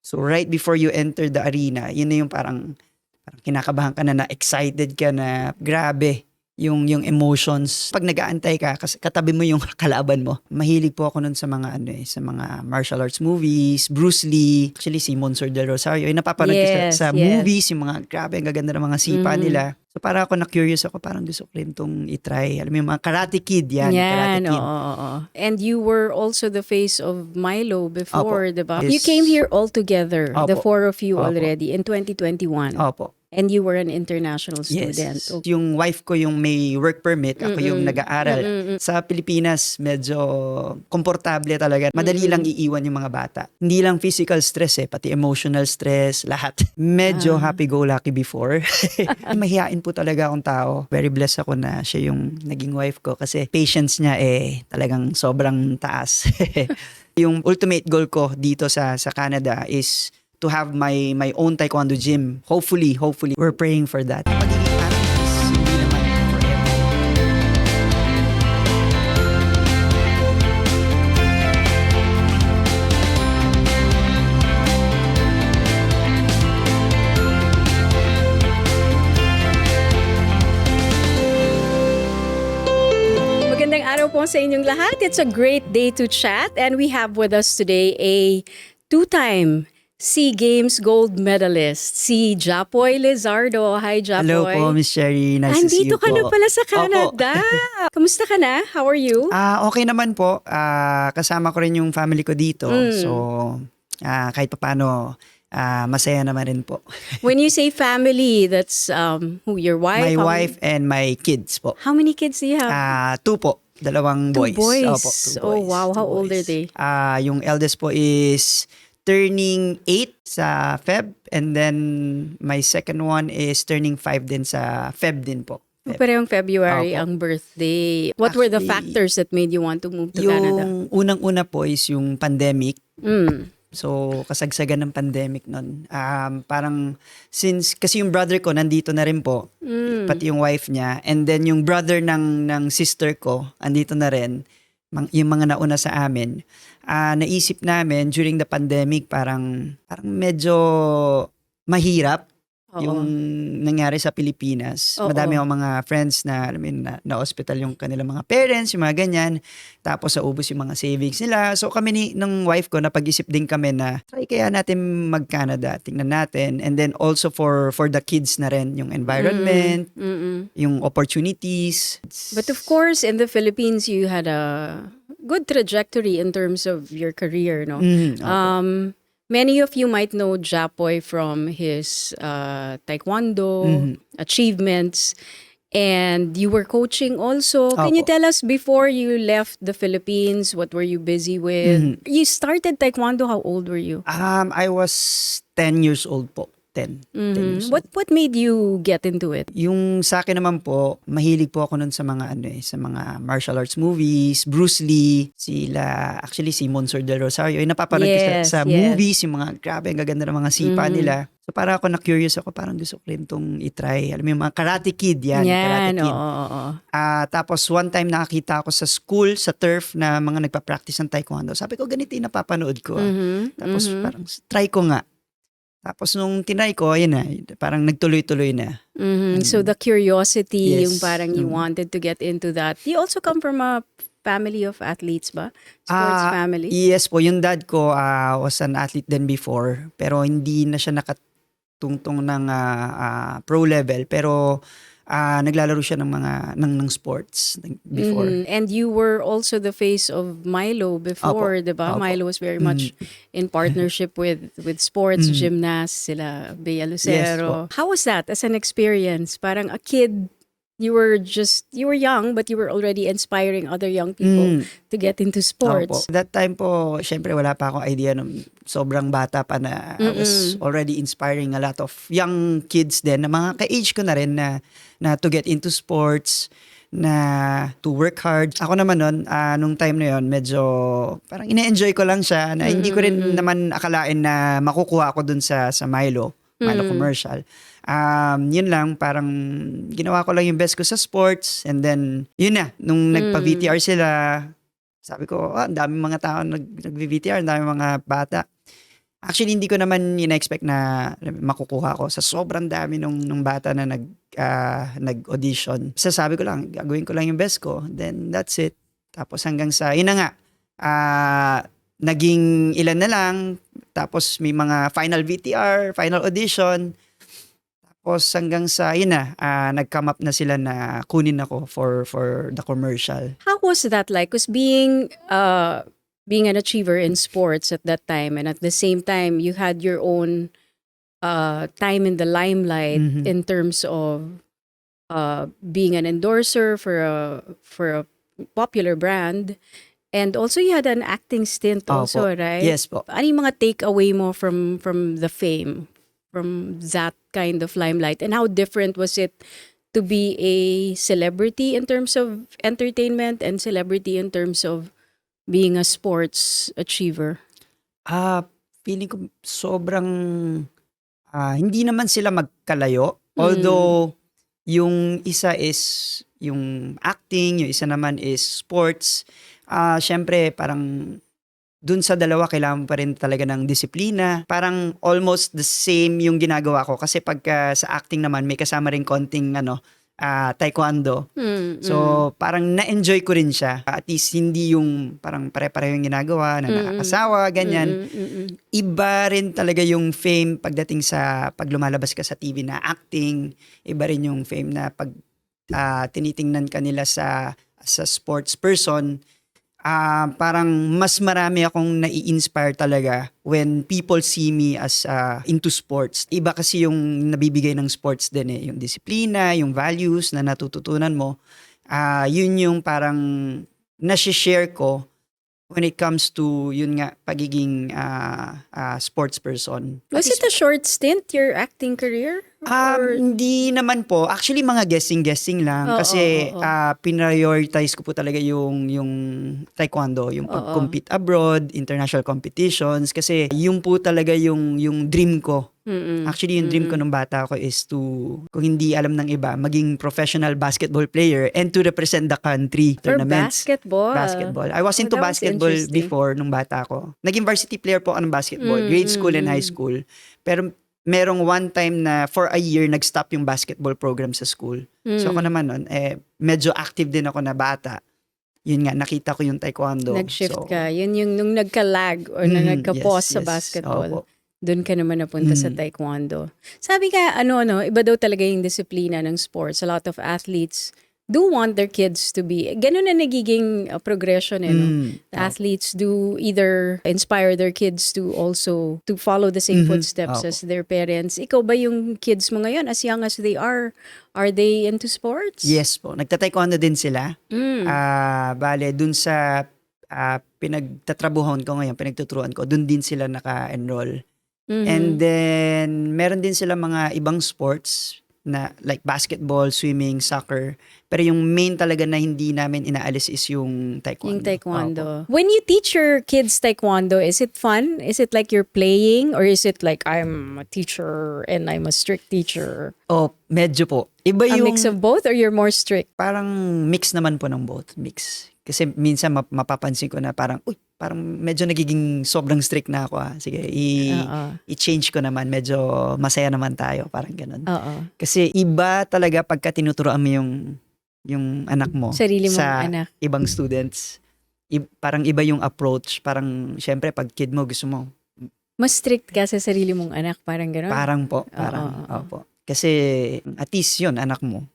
So right before you enter the arena, yun na yung parang kinakabahan ka na excited ka na grabe yung emotions. Pag nag-aantay ka, kasi katabi mo yung kalaban mo. Mahilig po ako nun sa mga sa mga martial arts movies, Bruce Lee, actually si Monser del Rosario. Yung napapanood ko sa movies, yung mga grabe, ang gaganda ng mga sipa nila. So para ako na-curious ako, parang gusto ko rin itong itry. Alam mo yung mga Karate Kid, Karate Kid. Oo. And you were also the face of Milo before, Opo. diba? Yes. You came here all together, the Opo. four of you Opo. already, in 2021. Opo. And you were an international student. Yes. Okay. Yung wife ko yung may work permit, ako yung nag-aaral. Sa Pilipinas, medyo komportable talaga. Madali lang iiwan yung mga bata. Hindi lang physical stress pati emotional stress, lahat. Medyo happy-go-lucky before. Mahihain po talaga akong tao. Very blessed ako na siya yung naging wife ko kasi patience niya talagang sobrang taas. Yung ultimate goal ko dito sa Canada is to have my own taekwondo gym. Hopefully, we're praying for that. Pagiging athlete is hindi naman forever. Magandang araw po sa inyong lahat. It's a great day to chat, and we have with us today a two-time SEA Games gold medalist, si Japoy Lizardo. Hi, Japoy. Hello po, Miss Sherry. Nice to see you Andito ka po. na pala sa Canada. Kamusta ka na? How are you? Okay naman po. Kasama ko rin yung family ko dito. So, kahit papaano, masaya naman rin po. When you say family, that's who, your wife? My wife and my kids po. How many kids do you have? 2 po. Dalawang boys. Two boys. Opo, 2 boys. Oh, wow. How 2 old boys. are they? Yung eldest po is turning 8 sa Feb, and then my second one is turning 5 din sa Feb din po. Parehong February Opo. ang birthday. What were the Actually, factors that made you want to move to Canada? Yung unang-una po is yung pandemic. Mm. So, kasagsagan ng pandemic nun. Parang, kasi yung brother ko nandito na rin po, pati yung wife niya, and then yung brother ng sister ko, andito na rin, yung mga nauna sa amin. Naisip namin during the pandemic, parang medyo mahirap yung nangyari sa Pilipinas. Oo. Madami akong mga friends na, alam mo yun, na-hospital yung kanilang mga parents, yung mga ganyan. Tapos naubos yung mga savings nila. So kami ng wife ko, napag-isip din kami na try kaya natin mag-Canada. Tingnan natin. And then also for the kids na rin, yung environment, yung opportunities. But of course, in the Philippines, you had a good trajectory in terms of your career, no? Many of you might know Japoy from his taekwondo achievements, and you were coaching also. Can you tell us, before you left the Philippines, what were you busy with? You started taekwondo, how old were you? I was 10 years old po. 10 years old. What made you get into it? Yung sa akin naman po, mahilig po ako nun sa mga sa mga martial arts movies, Bruce Lee, actually si Monser del Rosario. Yung napapanood ko sa movies, yung mga grabe, ang gaganda ng mga sipa nila. So para ako na-curious ako, parang gusto ko rin itong itry. Alam mo yung mga Karate Kid, Karate Kid. Tapos one time nakakita ako sa school, sa turf, na mga nagpa-practice ng taekwondo. Sabi ko, ganito yung napapanood ko. Tapos parang try ko nga. Tapos nung tinry ko, ayun na, parang nagtuloy-tuloy na. So the curiosity, Yes. yung parang you wanted to get into that. You also come from a family of athletes ba? Sports family? Yes po, yung dad ko was an athlete din before, pero hindi na siya nakatungtong ng pro level, pero naglalaro siya ng sports before. And you were also the face of Milo before, diba? Opo. Milo was very much in partnership with sports, gymnasts, sila Bea Lucero. How was that as an experience? Parang a kid, you were young, but you were already inspiring other young people to get into sports. Opo. That time po, syempre wala pa akong idea nung sobrang bata pa na I was already inspiring a lot of young kids din, na mga ka-age ko na rin na to get into sports, na to work hard. Ako naman nun, nung time na yon, medyo parang ine-enjoy ko lang siya, na hindi ko rin naman akalain na makukuha ako dun sa Milo commercial. Yun lang, parang ginawa ko lang yung best ko sa sports, and then yun na, nung nagpa-VTR sila, sabi ko, ang daming mga tao nag-VTR, ang daming mga bata. Actually, hindi ko naman in-expect na makukuha ko sa sobrang dami nung bata na nag-audition. Sasabi ko lang, gagawin ko lang yung best ko. Then, that's it. Tapos hanggang sa, yun na nga, naging ilan na lang. Tapos may mga final VTR, final audition. Tapos hanggang sa, yun na, nag-come up na sila na kunin ako for the commercial. How was that like? Because being an achiever in sports at that time, and at the same time, you had your own time in the limelight in terms of being an endorser for a popular brand, and also you had an acting stint also, Opo. right? Yes po. Ano yung mga takeaway mo from the fame, from that kind of limelight, and how different was it to be a celebrity in terms of entertainment and celebrity in terms of being a sports achiever? Feeling ko sobrang hindi naman sila magkalayo. Although, yung isa is yung acting, yung isa naman is sports. Syempre, parang dun sa dalawa, kailangan mo pa rin talaga ng disiplina. Parang almost the same yung ginagawa ko. Kasi pagka sa acting naman, may kasama rin konting taekwondo. So, parang na-enjoy ko rin siya. At least, hindi yung parang pare-pareho yung ginagawa na nakakasawa, ganyan. Iba rin talaga yung fame pagdating sa pag lumalabas ka sa TV na acting. Iba rin yung fame na pag tinitingnan ka nila sa sports person. Parang mas marami akong nai-inspire talaga when people see me as into sports. Iba kasi yung nabibigay ng sports din yung disiplina, yung values na natututunan mo. Yun yung parang nasi-share ko when it comes to yun nga pagiging sports person. Was it a short stint, your acting career? Hindi naman po. Actually, mga guessing lang. Kasi prioritize ko po talaga yung taekwondo, yung pag-compete abroad, international competitions. Kasi yung po talaga yung dream ko. Actually, yung dream ko nung bata ko is to, kung hindi alam ng iba, maging professional basketball player and to represent the country tournaments. Basketball. I was into that was basketball interesting. before nung bata ko. Naging varsity player po ako ng basketball, grade school and high school. Pero merong one time na for a year nag-stop yung basketball program sa school. So ako naman nun, medyo active din ako na bata. Yun nga, nakita ko yung taekwondo. Nag-shift So, ka. Yun yung nung nagka-lag or na nagka-pause sa yes. basketball. Opo. Doon ka naman napunta sa taekwondo. Sabi ka, iba daw talaga yung disiplina ng sports. A lot of athletes do want their kids to be, ganun na nagiging progression no? The athletes do either inspire their kids to also to follow the same footsteps as their parents. Ikaw ba yung kids mo ngayon, as young as they are they into sports? Yes po. Nagta-taekwondo din sila. Bale, dun sa pinagtatrabuhan ko ngayon, pinagtuturuan ko, dun din sila naka-enroll. And then, meron din sila mga ibang sports na like basketball, swimming, soccer. Pero yung main talaga na hindi namin inaalis is yung taekwondo. Yung taekwondo. When you teach your kids taekwondo, is it fun? Is it like you're playing? Or is it like, I'm a teacher and I'm a strict teacher? Medyo po. Iba A yung mix of both or you're more strict? parang mix naman po ng both. Mix. Kasi minsan mapapansin ko na parang medyo nagiging sobrang strict na ako. Sige, i-change ko naman. Medyo masaya naman tayo. Parang ganun. Kasi iba talaga pagka tinuturoan mo yung anak mo Sarili mong sa anak. ibang students. Parang iba yung approach. Parang syempre pag kid mo gusto mo. Mas strict ka sa sarili mong anak, parang gano'n? Parang po. Opo. Kasi at least yun, anak mo.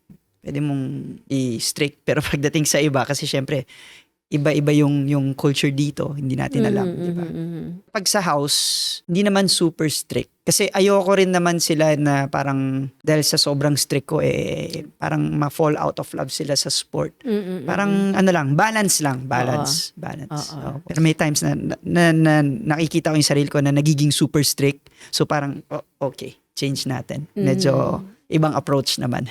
Pwede mong i-strict. Pero pagdating sa iba, kasi syempre, iba-iba yung culture dito. Hindi natin alam. Diba? Pag sa house, hindi naman super strict. Kasi ayoko rin naman sila na parang, dahil sa sobrang strict ko, parang ma-fall out of love sila sa sport. Parang balance lang. Balance. Opo. Pero may times na nakikita ko yung sarili ko na nagiging super strict. So parang, okay, change natin. Medyo ibang approach naman.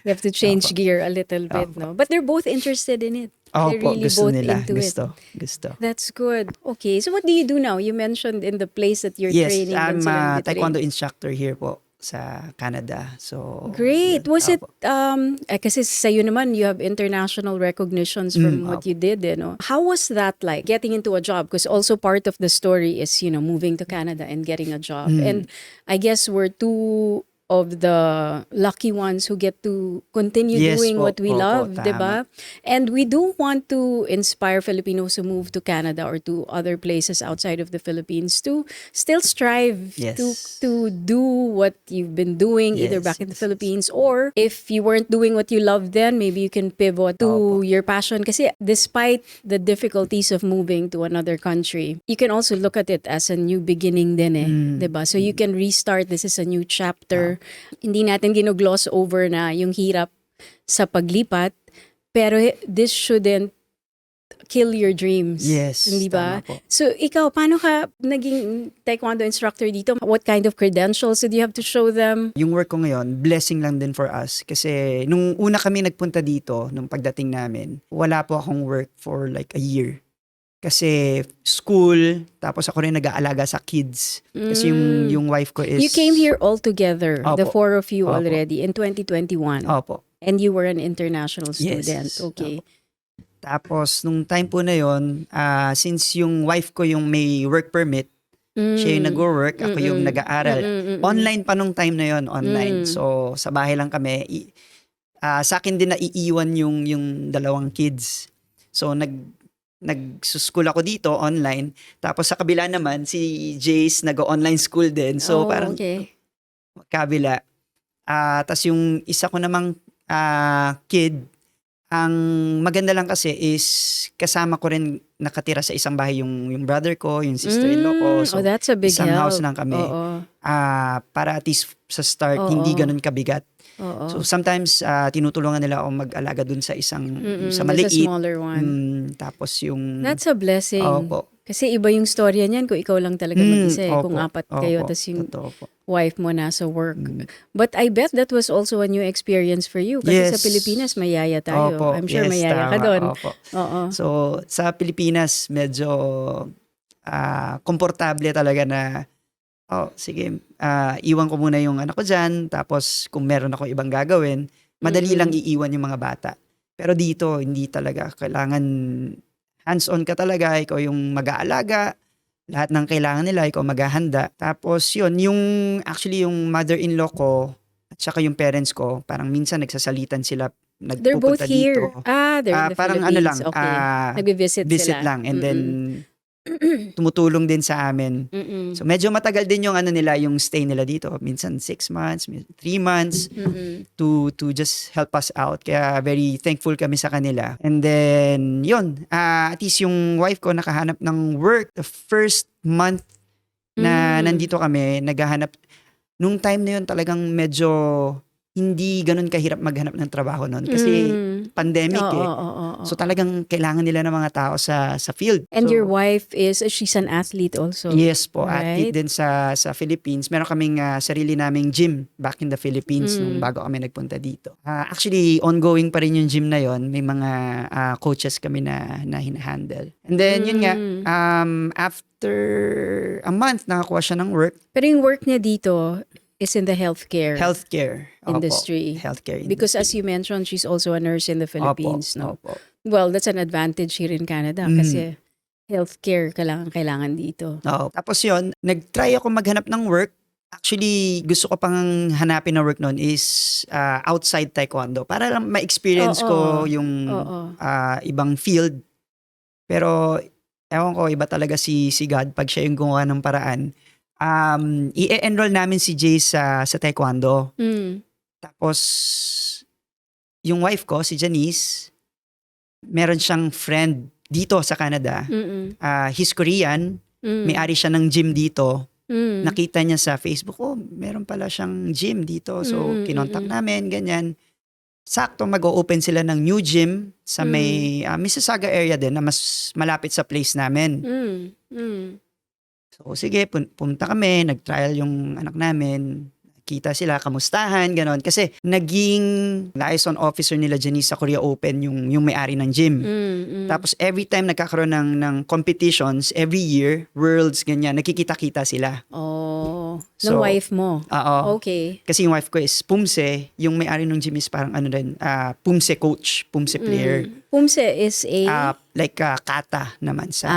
You have to change gear a little bit, no? But they're both interested in it. They're Opo, really gusto both nila. into it. Gusto. That's good. Okay, so what do you do now? You mentioned in the place that you're Yes, training. I'm dun sila a nagtitrain. taekwondo instructor here po sa Canada. So, Great. yun. Was it, Opo. kasi sa'yo naman, you have international recognitions from what Opo. you did, no? How was that like, getting into a job? Because also part of the story is, moving to Canada and getting a job. And I guess we're two of the lucky ones who get to continue Yes doing po. what we Opo, love, tama. diba? And we do want to inspire Filipinos to move to Canada or to other places outside of the Philippines to still strive Yes. to do what you've been doing either Yes, back in the yes, yes. Philippines, or if you weren't doing what you loved then, maybe you can pivot to your passion. Kasi despite the difficulties of moving to another country, you can also look at it as a new beginning din eh. Diba? So you can restart. This is a new chapter. Hindi natin ginogloss over na yung hirap sa paglipat, pero this shouldn't kill your dreams. Yes, Hindi ba? tama po. So, ikaw, paano ka naging taekwondo instructor dito? What kind of credentials did you have to show them? Yung work ko ngayon, blessing lang din for us. Kasi nung una kami nagpunta dito, nung pagdating namin, wala po akong work for like a year. Kasi school, tapos ako rin nag-aalaga sa kids. Kasi yung wife ko is... You came here all together, the Opo. four of you Opo. already, in 2021. Opo. And you were an international Yes. student. Okay. Opo. Tapos, nung time po na yon, since yung wife ko yung may work permit, siya yung nag-work, ako yung nag-aaral. Online pa nung time na yon, online. So, sa bahay lang kami. Sa akin din naiiwan yung dalawang kids. So, nag-school ako dito online. Tapos sa kabila naman, si Jace nag-online school din. So, parang okay. kabila. Tapos yung isa ko namang kid, ang maganda lang kasi is kasama ko rin nakatira sa isang bahay yung brother ko, yung sister-in-law ko. So, that's a big isang help. house lang kami. Oo. Para at least sa start, Oo. hindi ganun kabigat. Oo. So sometimes tinutulungan nila ako mag-alaga dun sa isang sa There's maliit. a smaller one. Tapos yung That's a blessing. Opo. Kasi iba yung storya niyan kung ikaw lang talaga mag-isa eh. Opo. Kung apat kayo, Opo. tas yung Totoo po. wife mo nasa work. But I bet that was also a new experience for you. Kasi sa Yes. Pilipinas, mayaya tayo. Opo. I'm sure Yes, mayaya ka tama. doon. Opo. Oo. So sa Pilipinas medyo komportable talaga na sige, iwan ko muna yung anak ko dyan, tapos kung meron ako ibang gagawin, madali lang iiwan yung mga bata. Pero dito, hindi talaga. Kailangan hands-on ka talaga, ikaw yung mag-aalaga, lahat ng kailangan nila, ikaw maghahanda. Tapos yun, actually yung mother-in-law ko, at saka yung parents ko, parang minsan nagsasalitan sila, They're both nagpupunta here. dito. They're in the Parang Philippines. ano lang, Okay. Nagbe-visit visit sila. lang, and then tumutulong din sa amin. So medyo matagal din yung nila, yung stay nila dito. Minsan 6 months, 3 months to just help us out. Kaya very thankful kami sa kanila. And then yun, at least yung wife ko nakahanap ng work the first month na nandito kami, naghahanap. Nung time na yun talagang medyo hindi ganun kahirap maghanap ng trabaho noon kasi pandemic eh. So talagang kailangan nila ng mga tao sa field. And So, your wife she's an athlete also. yes po, right? athlete din sa Philippines. Meron kaming sarili naming gym back in the Philippines nung bago kami nagpunta dito. Actually, ongoing pa rin yung gym na yon. May mga coaches kami na hinahandle. And then, yun nga, after a month, nakakuha siya ng work. Pero yung work niya dito is in the healthcare Opo, industry. healthcare industry. Because as you mentioned, she's also a nurse in the Philippines, no? Opo. Well, that's an advantage here in Canada kasi healthcare kailangan dito. Oo. Tapos yun, nag-try ako maghanap ng work. Actually, gusto ko pang hanapin na work noon is outside taekwondo para lang ma-experience ko yung ibang field. Pero ewan ko, iba talaga si God pag siya yung gumawa ng paraan. I-enroll namin si Jay sa taekwondo. Tapos yung wife ko, si Janice, meron siyang friend dito sa Canada. He's Korean. May-ari siya ng gym dito. Nakita niya sa Facebook, meron pala siyang gym dito. So, kinontak namin, ganyan. Sakto, mag-o-open sila ng new gym sa may Mississauga area din na mas malapit sa place namin. So, sige, punta kami, nag-trial yung anak namin. Kita sila, kamustahan, ganon. Kasi naging liaison officer nila Janice sa Korea Open yung may-ari ng gym. Tapos every time nagkakaroon ng competitions, every year, worlds, ganyan, nakikita-kita sila. Wow. Ng wife mo. Oo. Okay. Kasi yung wife ko is Pumse, yung may-ari ng gym is parang ano rin, Pumse coach, Pumse player. Pumse is Like kata naman sa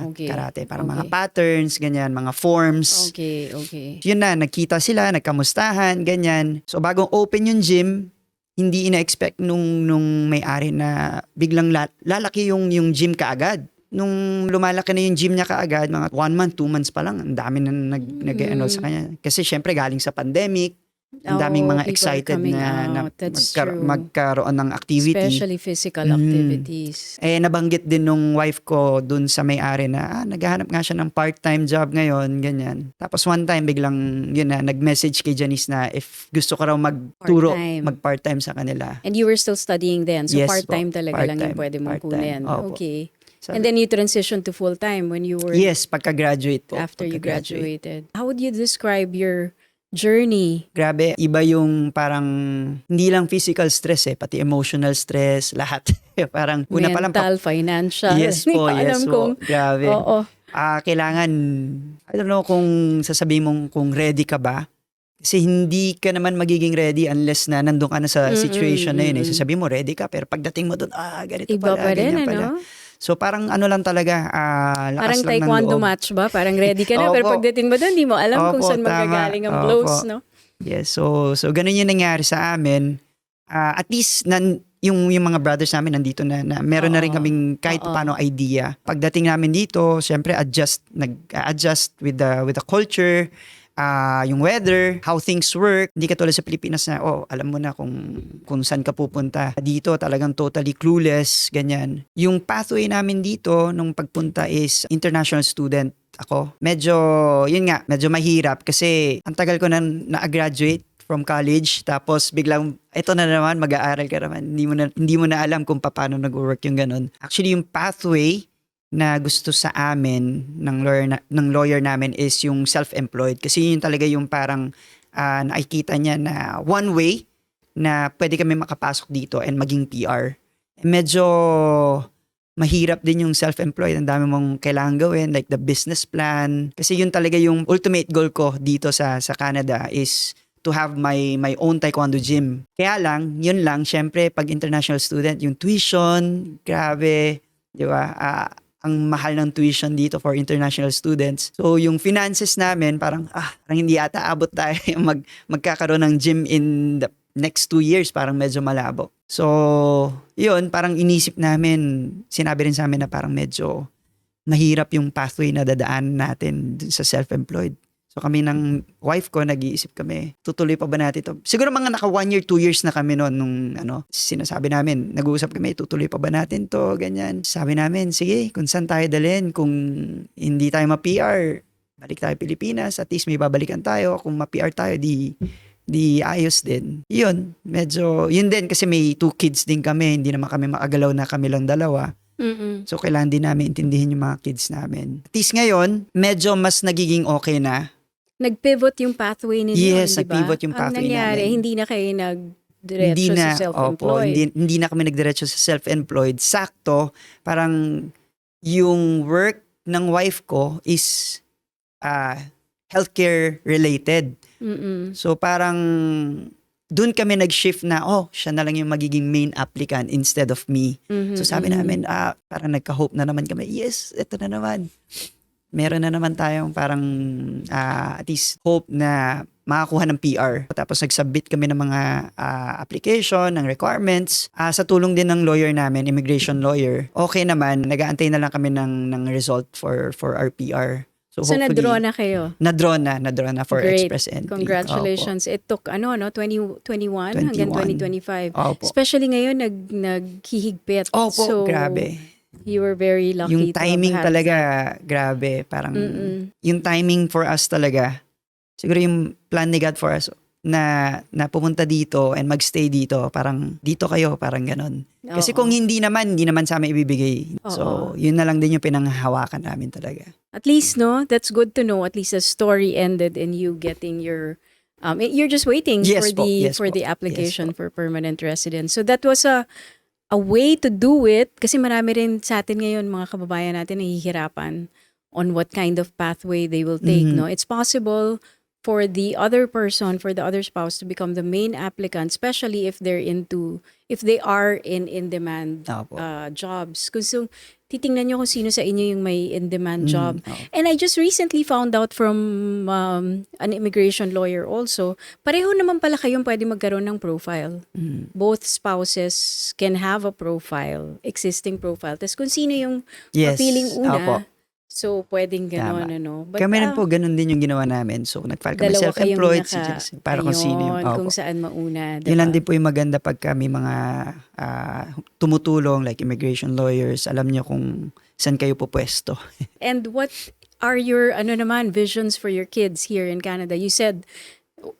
okay. karate. Parang mga Okay. patterns, ganyan, mga forms. Okay, okay. Yun na, nagkita sila, nagkamustahan, ganyan. So bagong open yung gym, hindi ina-expect nung may-ari na biglang lalaki yung gym kaagad. Nung lumalaki na yung gym niya kaagad, mga 1 month, 2 months pa lang, ang dami na nag-enroll sa kanya. Kasi syempre galing sa pandemic, ang daming mga people are excited coming na out. That's true. magkaroon ng activity. Especially physical activities. Nabanggit din nung wife ko dun sa may-ari na naghahanap nga siya ng part-time job ngayon, ganyan. Tapos one time biglang yun na, nag-message kay Janice na if gusto ko raw magturo, Part-time. mag-part-time sa kanila. And you were still studying then. So Yes part-time po, talaga lang yung part-time, pwede mong part-time. kunin. Opo. Okay. Sabi- And then you transitioned to full-time when you were Yes, pagka-graduate po. after you Pagka-graduate. graduated. How would you describe your journey? Grabe, iba yung parang hindi lang physical stress pati emotional stress, lahat. Parang una pa lang Mental, financial. yes Hindi po, ko alam yes kung, po. Grabe. Oo. Kailangan, I don't know kung sasabihin mong kung ready ka ba. Kasi hindi ka naman magiging ready unless na nandun ka na sa situation na yun. Sasabihin mo, ready ka, pero pagdating mo dun, ganito Iba pala, pa rin, ganyan pala. ano? So parang ano lang talaga, lakas Parang lang ng taekwondo loob. match ba? Parang ready ka na, pero Opo. pagdating mo doon, hindi mo alam kung Opo, saan tama. magagaling ang Opo. blows, no? Yes, so ganun yung nangyari sa amin. At least yung mga brothers namin nandito na meron na rin kaming kahit paano idea. Pagdating namin dito, syempre nag-adjust with the culture, yung weather, how things work. Hindi katulad sa Pilipinas na alam mo na kung saan ka pupunta. Dito talagang totally clueless, ganyan. Yung pathway namin dito nung pagpunta is international student ako. Medyo mahirap kasi ang tagal ko na-graduate from college, tapos biglang ito na naman, mag-aaral ka naman. Hindi mo na alam kung paano nag-work yung ganun. Actually, yung pathway na gusto sa amin ng lawyer namin is yung self-employed. Kasi yun talaga yung parang nakikita niya na one way na pwede kami makapasok dito and maging PR. Medyo mahirap din yung self-employed. Ang dami mong kailangan gawin, like the business plan. Kasi yun talaga yung ultimate goal ko dito sa Canada is to have my own taekwondo gym. Kaya lang, yun lang, syempre pag international student, yung tuition, grabe, di ba? Ang mahal ng tuition dito for international students. So yung finances namin, parang hindi ata abot tayo magkakaroon ng gym in the next 2 years, parang medyo malabo. So, yun, parang inisip namin, sinabi rin sa amin na parang medyo mahirap yung pathway na dadaan natin dun sa self-employed. So kami ng wife ko, nag-iisip kami, tutuloy pa ba natin ito? Siguro mga naka 1 year, 2 years na kami noon nung sinasabi namin, nag-uusap kami, tutuloy pa ba natin to, ganyan. Sabi namin, sige, kung saan tayo dalhin, kung hindi tayo ma-PR, balik tayo Pilipinas, at least may babalikan tayo. Kung ma-PR tayo, di ayos din. Yun, medyo, yun din kasi may 2 kids din kami, hindi naman kami makagalaw na kami lang dalawa. So kailangan din namin intindihin yung mga kids namin. At least ngayon, medyo mas nagiging okay na. Nag-pivot yung pathway ninyo, Yes, di ba? nag-pivot yung pathway Ang nangyari, namin. hindi na kayo nag-diretso sa self-employed. Hindi na kami nagdiretso sa self-employed. Sakto, parang yung work ng wife ko is healthcare related. So parang doon kami nag-shift na, siya na lang yung magiging main applicant instead of me. So sabi namin, parang nagka-hope na naman kami, yes, ito na naman. Meron na naman tayong parang at least hope na makakuha ng PR. Tapos nag-submit kami ng mga application, ng requirements. Sa tulong din ng lawyer namin, immigration lawyer. Okay naman, nag-aantay na lang kami ng result for our PR. So hopefully, na-draw na kayo? Na-draw na for Great. Express NP. Congratulations. It took 2021 hanggang 2025. Opo. Especially ngayon, naghihigpit. Opo, so, grabe. You were very lucky Yung to have timing had talaga, that. grabe. Parang, yung timing for us talaga, siguro yung plan ni God for us, na pumunta dito and magstay dito, parang dito kayo, parang ganon. Kasi kung hindi naman sa amin ibibigay. So, yun na lang din yung pinanghahawakan namin talaga. At least, no? That's good to know. At least the story ended in you getting your... you're just waiting Yes for po. the application for permanent residence. So that was a way to do it kasi marami rin sa atin ngayon mga kababayan natin nahihirapan on what kind of pathway they will take, no? It's possible for the other person, for the other spouse to become the main applicant, especially if if they are in in-demand Opo. jobs. So, titingnan nyo kung sino sa inyo yung may in-demand job. Oo. And I just recently found out from an immigration lawyer also, pareho naman pala kayong pwede magkaroon ng profile. Both spouses can have a profile, existing profile. Tapos kung sino yung Yes. mapiling una, Opo. so pwedeng gano'n, Tama. ano. But, Kami rin po, ganun din yung ginawa namin. So, nag-file kami dalawa kayong self-employed, para kung sino yung, ayun, kung opo. saan mauna. Yun lang Diba? din po yung maganda pag kami mga tumutulong, like immigration lawyers, alam nyo kung saan kayo po pwesto. And what are your, visions for your kids here in Canada? You said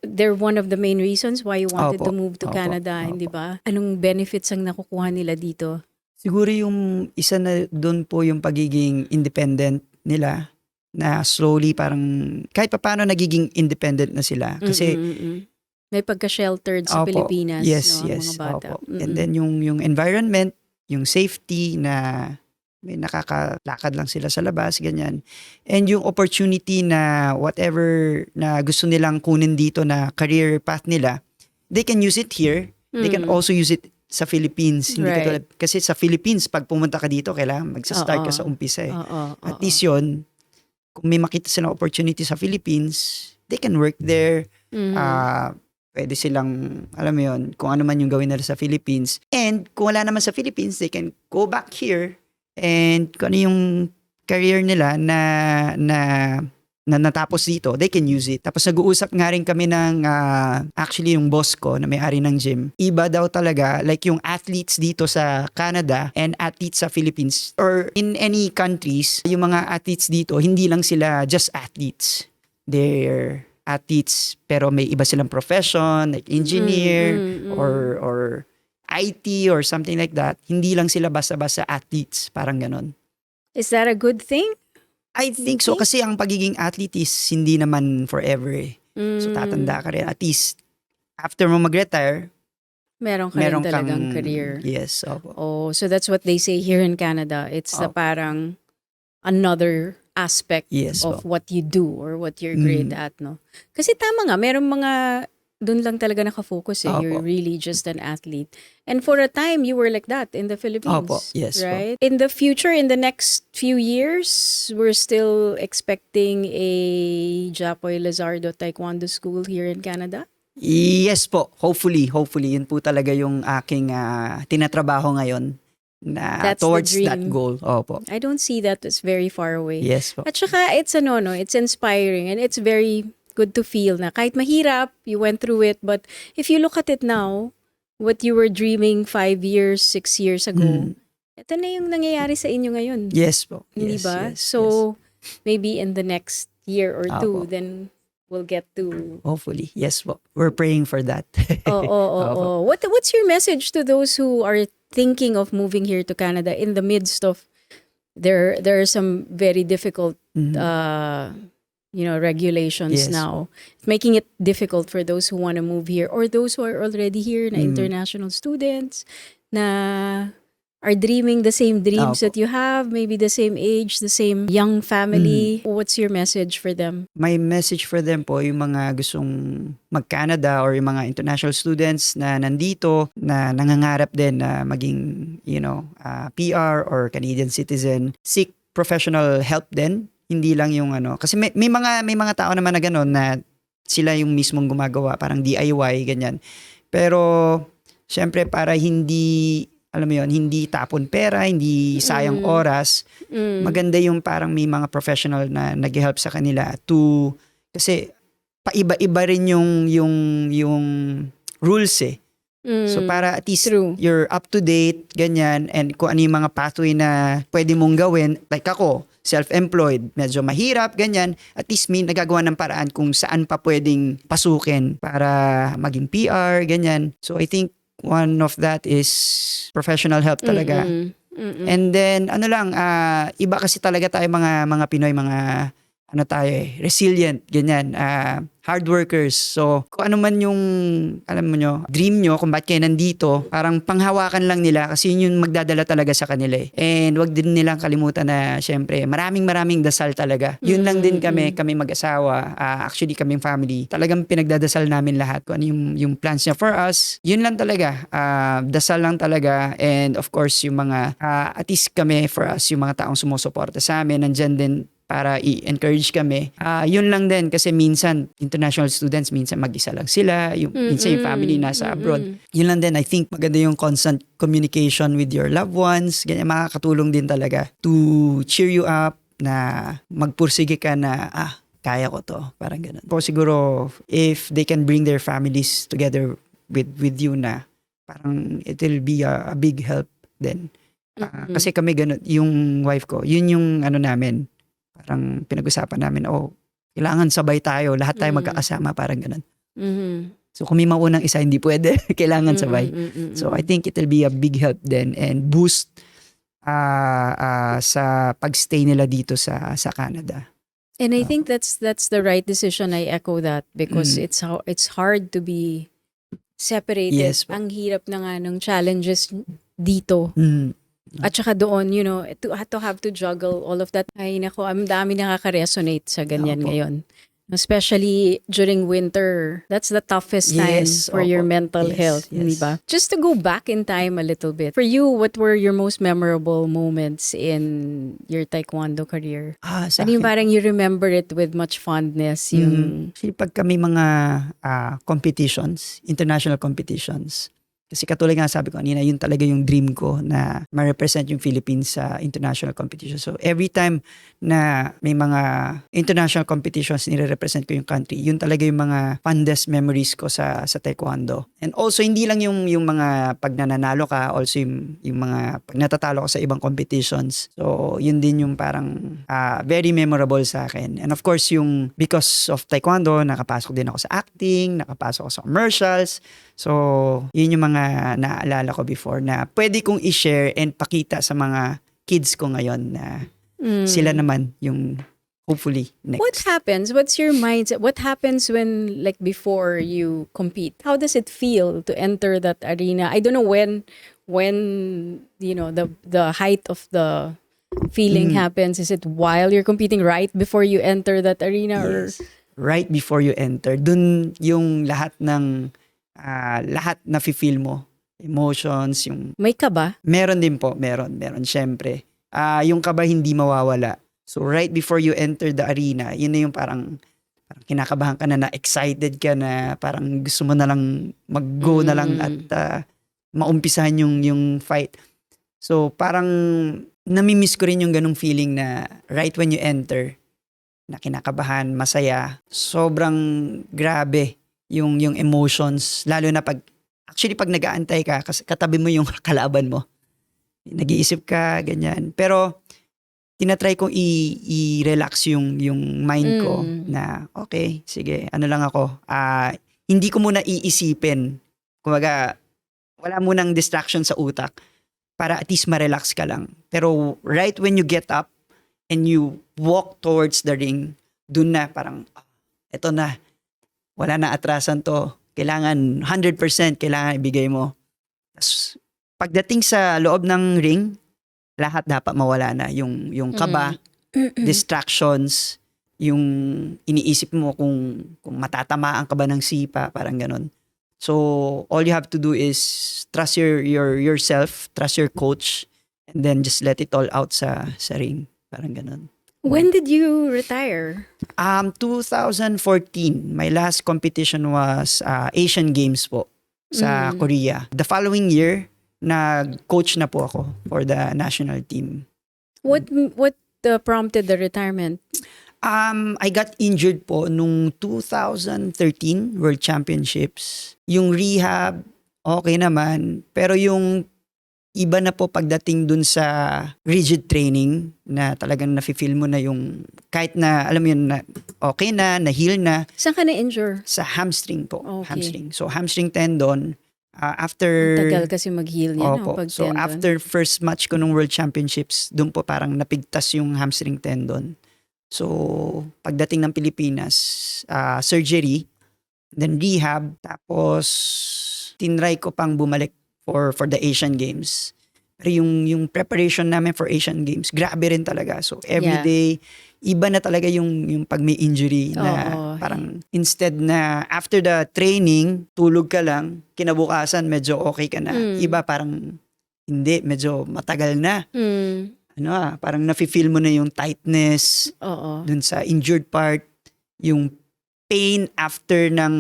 they're one of the main reasons why you wanted Opo. to move to Opo. Canada, Opo. hindi ba? Anong benefits ang nakukuha nila dito? Siguro yung isa na doon po yung pagiging independent nila, na slowly parang kahit papaano nagiging independent na sila. Kasi may pagka-sheltered sa opo, Pilipinas, yes, no, ang yes, mga bata. opo. And then yung environment, yung safety na may nakakalakad lang sila sa labas, ganyan. And yung opportunity na whatever na gusto nilang kunin dito na career path nila, they can use it here. They can also use it sa Philippines. Hindi Right. katulad, kasi sa Philippines, pag pumunta ka dito, kailangan magsa-start ka Oo. sa umpisa eh. Oo, At least yun, kung may makita silang opportunity sa Philippines, they can work there. Pwede silang, alam mo yun, kung ano man yung gawin nila sa Philippines. And kung wala naman sa Philippines, they can go back here and kung ano yung career nila na natapos dito, they can use it. Tapos nag-uusap nga rin kami ng, actually yung boss ko na may-ari ng gym, iba daw talaga, like yung athletes dito sa Canada and athletes sa Philippines or in any countries, yung mga athletes dito, hindi lang sila just athletes. They're athletes pero may iba silang profession, like engineer or IT or something like that. Hindi lang sila basta-basta athletes, parang ganon. Is that a good thing? I think so kasi ang pagiging athlete is hindi naman forever eh. So tatanda ka rin. At least after mo mag-retire, Meron ka meron rin kang talagang career. Yes, opo. Oh, so that's what they say here in Canada. It's the Opo. parang another aspect Yes, of po. what you do or what you're great at, no? Kasi tama nga, merong mga doon lang talaga nakafocus eh. Opo. You're really just an athlete. And for a time, you were like that in the Philippines. Opo, yes po. Right? In the future, in the next few years, we're still expecting a Japoy Lizardo Taekwondo School here in Canada? Yes po. Hopefully. Yun po talaga yung aking tinatrabaho ngayon na That's the towards that dream. goal. Opo. I don't see that as very far away. Yes po. At saka, it's it's inspiring and it's very good to feel na kahit mahirap, you went through it. But if you look at it now, what you were dreaming 5 years, 6 years ago, ito na yung nangyayari sa inyo ngayon. Yes po. Hindi Yes, ba? yes, So, maybe in the next year or two, Apo. then we'll get to... Hopefully. Yes po. We're praying for that. Oh. What's your message to those who are thinking of moving here to Canada in the midst of there are some very difficult regulations Yes. now, making it difficult for those who want to move here or those who are already here na international students na are dreaming the same dreams Opo. that you have, maybe the same age, the same young family. What's your message for them? My message for them po, yung mga gustong mag-Canada or yung mga international students na nandito, na nangangarap din na maging, PR or Canadian citizen, seek professional help din. Hindi lang yung kasi may mga tao naman na gano'n na sila yung mismong gumagawa, parang DIY, ganyan. Pero, syempre, para hindi, alam mo yun, hindi tapon pera, hindi sayang oras, maganda yung parang may mga professional na nag-help sa kanila kasi paiba-iba rin yung rules eh. So para at least True. you're up to date, ganyan, and kung ano yung mga pathway na pwede mong gawin, like ako, self-employed, medyo mahirap, ganyan, at least may nagagawa ng paraan kung saan pa pwedeng pasukin para maging PR, ganyan. So I think one of that is professional help talaga. And then, iba kasi talaga tayo mga Pinoy, mga resilient, ganyan, hard workers. So, kung ano man yung, alam mo nyo, dream nyo, kung ba't kayo nandito, parang panghawakan lang nila kasi yun yung magdadala talaga sa kanila eh. And wag din nilang kalimutan na, syempre, maraming dasal talaga. Yun lang din kami mag-asawa, actually kaming family. Talagang pinagdadasal namin lahat kung ano yung plans niya for us. Yun lang talaga. Dasal lang talaga. And of course, yung mga, at least kami for us, yung mga taong sumusuporta sa amin, nandyan din para i-encourage kami. Yun lang din kasi minsan international students minsan mag-isa lang sila, minsan yung family nasa abroad. Yun lang din, I think maganda yung constant communication with your loved ones. Ganyan, makakatulong din talaga to cheer you up na magpursige ka na kaya ko to, parang ganun. Po siguro if they can bring their families together with you na parang it will be a big help then. Kasi kami ganun, yung wife ko, yun yung namin, parang pinag-usapan namin, kailangan sabay tayo, lahat tayo magkakasama, parang ganun. So kung may maunang isa, hindi pwede, kailangan sabay. So I think it will be a big help then and boost sa pagstay nila dito sa Canada. And I think that's the right decision. I echo that because it's hard to be separated. Yes. Ang hirap na nga ng challenges dito. At saka doon, to have to juggle all of that. Ay nako, ang dami nakaka-resonate sa ganyan ngayon. Especially during winter. That's the toughest time for your mental health, di ba? Just to go back in time a little bit. For you, what were your most memorable moments in your taekwondo career? Sa Ano yung akin, parang you remember it with much fondness? Yung pag kami mga competitions, international competitions, kasi katulad nga sabi ko kanina, yun talaga yung dream ko na ma-represent yung Philippines sa international competition. So every time na may mga international competitions nire-represent ko yung country, yun talaga yung mga fondest memories ko sa taekwondo. And also hindi lang yung mga pag nananalo ka, also yung mga pag natatalo ko sa ibang competitions. So yun din yung parang very memorable sa akin. And of course yung because of taekwondo, nakapasok din ako sa acting, nakapasok ako sa commercials. So, yun yung mga naalala ko before na pwede kong i-share and pakita sa mga kids ko ngayon na sila naman yung hopefully next. what happens? What's your mindset? What happens when, like, before you compete? How does it feel to enter that arena? I don't know when the height of the feeling happens. Is it while you're competing, right before you enter that arena? Yes. Right before you enter. Dun yung lahat na feel mo. Emotions, yung... May kaba? Meron din po. Meron syempre. Yung kaba hindi mawawala. So right before you enter the arena, yun na yung parang kinakabahan ka na excited ka na parang gusto mo na lang mag-go na lang at maumpisahan yung fight. So parang namimiss ko rin yung ganung feeling na right when you enter, na kinakabahan, masaya, sobrang grabe yung emotions, lalo na pag nag-aantay ka, kasi katabi mo yung kalaban mo. Nag-iisip ka, ganyan. Pero, tinatry kong i-relax yung mind ko na, okay, sige, ano lang ako. Hindi ko muna iisipin. Kumbaga, wala munang distraction sa utak para at least ma-relax ka lang. Pero, right when you get up and you walk towards the ring, dun na parang, eto na, wala na atrasan to. Kailangan 100% kailangan ibigay mo. Tapos, pagdating sa loob ng ring, lahat dapat mawala na. Yung kaba, distractions, yung iniisip mo kung matatamaan ka ba ng sipa, parang ganun. So, all you have to do is trust yourself, trust your coach, and then just let it all out sa ring. Parang ganun. When did you retire? 2014. My last competition was Asian Games po sa Korea. The following year, nag-coach na po ako for the national team. What prompted the retirement? I got injured po nung 2013 World Championships. Yung rehab, okay naman. Pero yung iba na po pagdating dun sa rigid training na talagang nafe-feel mo na yung kahit na alam mo yun na okay na, na-heal na. Saan ka na-injure? Sa hamstring po. Okay. Hamstring. So hamstring tendon. After... Tagal kasi mag-heal niya, no? Pag So tendon. after first match ko nung World Championships, dun po parang napigtas yung hamstring tendon. So, pagdating ng Pilipinas, surgery, then rehab, tapos tinry ko pang bumalik for the Asian Games. Pero yung preparation namin for Asian Games, grabe rin talaga. So, every Yeah. day, iba na talaga yung pag may injury na Oo. parang instead na after the training, tulog ka lang, kinabukasan medyo okay ka na. Iba parang hindi, medyo matagal na. Parang nafe-feel mo na yung tightness Oo. dun sa injured part, yung pain after ng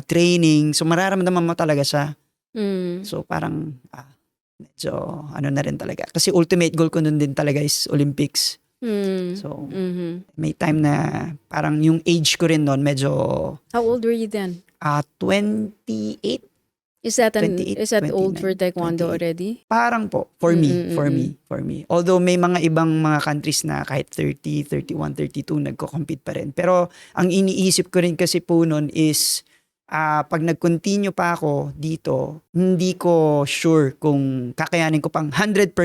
training. So, mararamdaman mo talaga siya. So, parang medyo na rin talaga. Kasi ultimate goal ko nun din talaga is Olympics. So, may time na parang yung age ko rin nun, medyo How old were you then? 28. Is that 28, old for 29, taekwondo 28. already? Parang po, for me. Although may mga ibang mga countries na kahit 30, 31, 32 nagko-compete pa rin. Pero ang iniisip ko rin kasi po nun is pag nag-continue pa ako dito, hindi ko sure kung kakayanin ko pang 100%.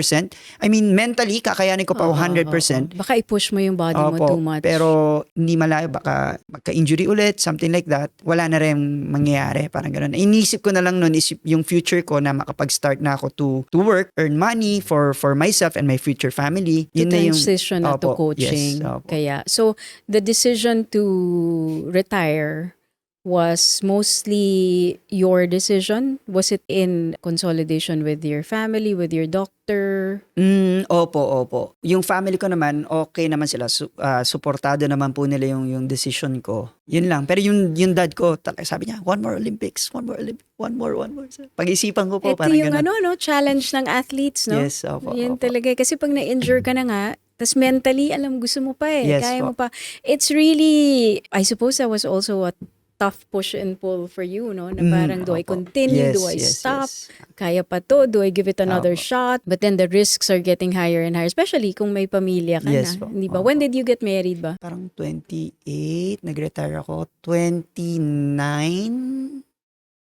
I mean, mentally, kakayanin ko pa 100%. Baka i-push mo yung body mo Opo, too much. pero hindi malayo, baka magka-injury ulit, something like that. Wala na rin mangyayari, parang gano'n. Inisip ko na lang nun is yung future ko na makapag-start na ako to work, earn money for myself and my future family. to Yun na yung transition na to Opo, coaching. yes, opo. Kaya, so, the decision to retire was mostly your decision? Was it in consolidation with your family, with your doctor? Opo. Yung family ko naman, okay naman sila. Suportado naman po nila yung decision ko. Yun lang. Pero yung dad ko, talaga sabi niya, one more Olympics. One more. Pag-isipan ko po, Ito parang yung ganun. challenge ng athletes, no? Yes, opo. Yan Opo. talaga. Kasi pag na-injure ka na nga, tas mentally, alam, gusto mo pa eh. Yes, Kaya mo po. pa. It's really, I suppose that was also a tough push and pull for you, no? Na parang, do I Opo. continue? Yes, Do I yes, stop? yes. Kaya pa to? Do I give it another Opo. shot? But then the risks are getting higher and higher, especially kung may pamilya ka Yes na. po. Hindi ba? Opo. When did you get married ba? Parang 28, nag-retire ako. 29,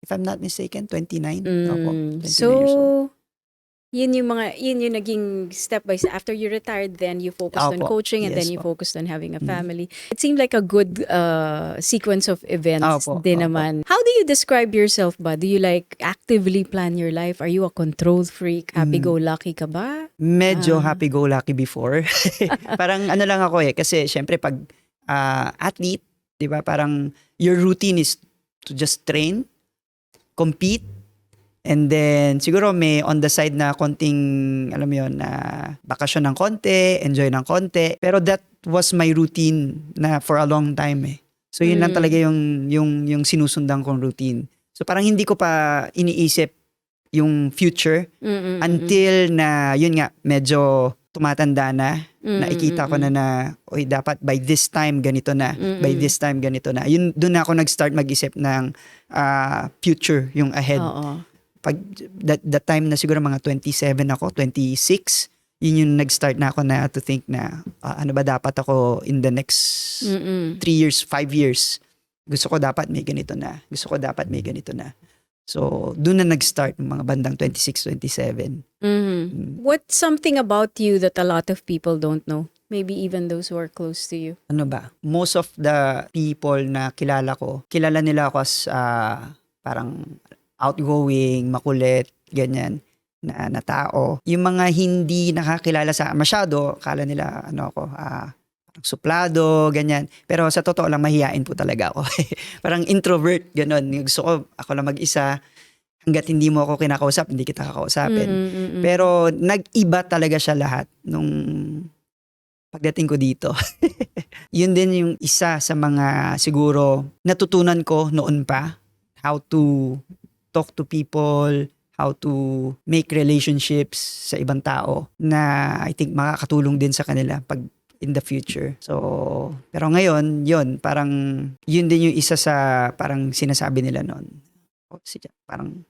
if I'm not mistaken, 29. Opo, 29 years old. So, yun yung naging step by step. After you retired, then you focused on Opo. coaching and then Yes you po. focused on having a family. It seemed like a good sequence of events Opo, din opo. naman. How do you describe yourself ba? Do you like actively plan your life? Are you a control freak? Happy-go-lucky ka ba? Medyo happy-go-lucky before. Parang ano lang ako kasi syempre pag athlete, di ba, parang your routine is to just train, compete, and then siguro may on the side na konting, alam mo yun, na bakasyon ng konti, enjoy ng konti. Pero that was my routine na for a long time eh. So yun lang talaga yung sinusundan kong routine. So parang hindi ko pa iniisip yung future until na yun nga medyo tumatanda na, nakikita ko na oy, dapat by this time ganito na, by this time ganito na. Yun, doon na ako nag-start mag-isip ng future, yung ahead. Oo. Pag that time na siguro mga 27 ako, 26, yun yung nag-start na ako na to think na ano ba dapat ako in the next 3 years, 5 years. Gusto ko dapat may ganito na. Gusto ko dapat may ganito na. So, doon na nag-start ng mga bandang 26, 27. What's something about you that a lot of people don't know? Maybe even those who are close to you. Ano ba? Most of the people na kilala ko, kilala nila ako as parang outgoing, makulit, ganyan na tao. Yung mga hindi nakakilala sa masyado, akala nila ako, suplado, ganyan. Pero sa totoo lang, mahihain po talaga ako. Parang introvert, gano'n. Gusto ko, ako lang mag-isa. Hanggat hindi mo ako kinakausap, hindi kita kakausapin. Pero nag-iba talaga siya lahat nung pagdating ko dito. Yun din yung isa sa mga siguro natutunan ko noon pa. How to talk to people, how to make relationships sa ibang tao na I think makakatulong din sa kanila pag in the future. So, pero ngayon, yun, parang yun din yung isa sa parang sinasabi nila noon. Parang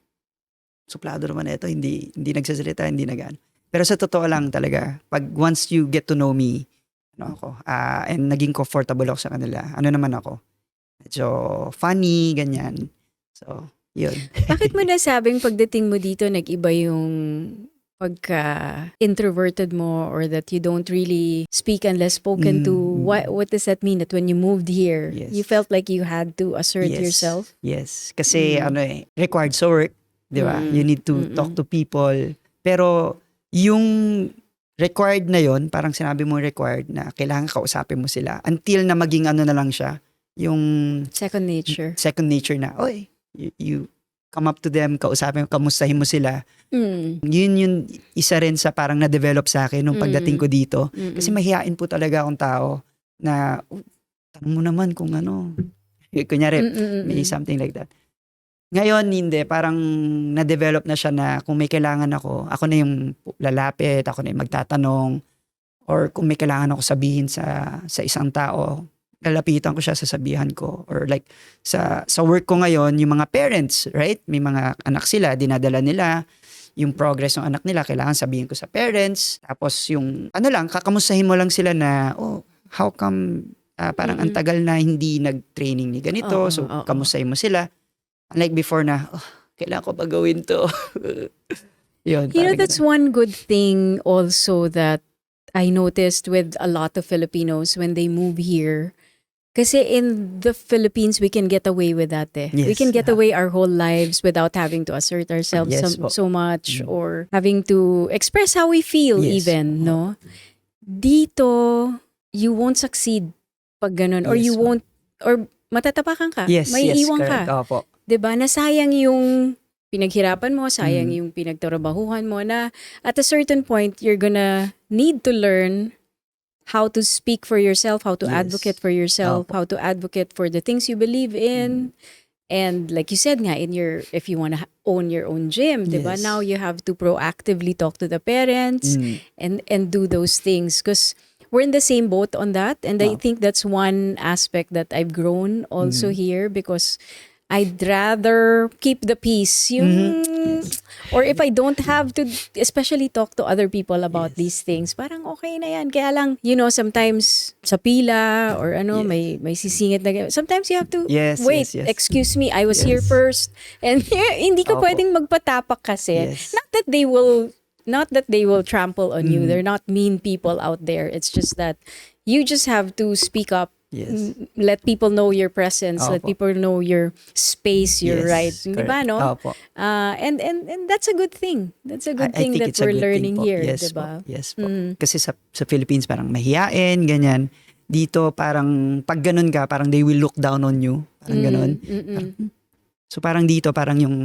suplado naman ito, hindi nagsasalita, hindi nagaan. Pero sa totoo lang talaga, pag once you get to know me, and naging comfortable ako sa kanila, ano naman ako, medyo funny, ganyan. So, yun. Bakit mo nasabing pagdating mo dito, nag-iba yung pagka introverted mo or that you don't really speak unless spoken to? What does that mean? That when you moved here, Yes. you felt like you had to assert yourself? Yes. Kasi required sa work, di ba? You need to talk to people. Pero yung required na yon, parang sinabi mo required na kailangan kausapin mo sila until na maging na lang siya, yung Second nature. second nature na, oy, you come up to them, kausapin mo, kamustahin mo sila. Yun yung isa rin sa parang na-develop sa akin nung pagdating ko dito. Kasi mahihain po talaga akong tao na, tanong mo naman kung ano. Kunyari, may something like that. Ngayon, hindi. Parang na-develop na siya na kung may kailangan ako na yung lalapit, ako na yung magtatanong, or kung may kailangan ako sabihin sa isang tao, lalapitan ko siya, sasabihan ko. Or like, sa work ko ngayon, yung mga parents, right? May mga anak sila, dinadala nila, yung progress ng anak nila, kailangan sabihin ko sa parents. Tapos yung, kakamustahin mo lang sila na, how come, parang ang tagal na hindi nag-training ni ganito, so kamustahin mo sila. Unlike before na, kailangan ko ba gawin to? Yun, You know, that's one good thing also that I noticed with a lot of Filipinos when they move here. Kasi in the Philippines, we can get away with that. We Yes, can get away our whole lives without having to assert ourselves so much or having to express how we feel even, no? Dito, you won't succeed pag ganun. Or you won't, or matatapakan ka. May iwan ka. Opo. 'Di ba? Nasayang yung pinaghirapan mo, sayang yung pinagtrabahuhan mo na at a certain point, you're gonna need to learn how to speak for yourself, how to advocate for yourself, how to advocate for the things you believe in. And like you said nga, if you want to own your own gym, 'di ba? Now you have to proactively talk to the parents and do those things because we're in the same boat on that. And I think that's one aspect that I've grown also here because I'd rather keep the peace. Or if I don't have to, especially talk to other people about these things, parang okay na yan. Kaya lang, sometimes sa pila or may sisingit na. Sometimes you have to, wait, excuse me, I was here first. And hindi ka pwedeng magpatapak kasi. Not that they will trample on you. They're not mean people out there. It's just that you just have to speak up. Let people know your presence. Let people know your space, your right. Di ba, no? And that's a good thing. That's a good thing that we're learning here, di ba? Yes po. Kasi sa Philippines parang mahiyain, ganyan. Dito parang pag ganun ka, parang they will look down on you. Parang ganun. So parang dito, parang yung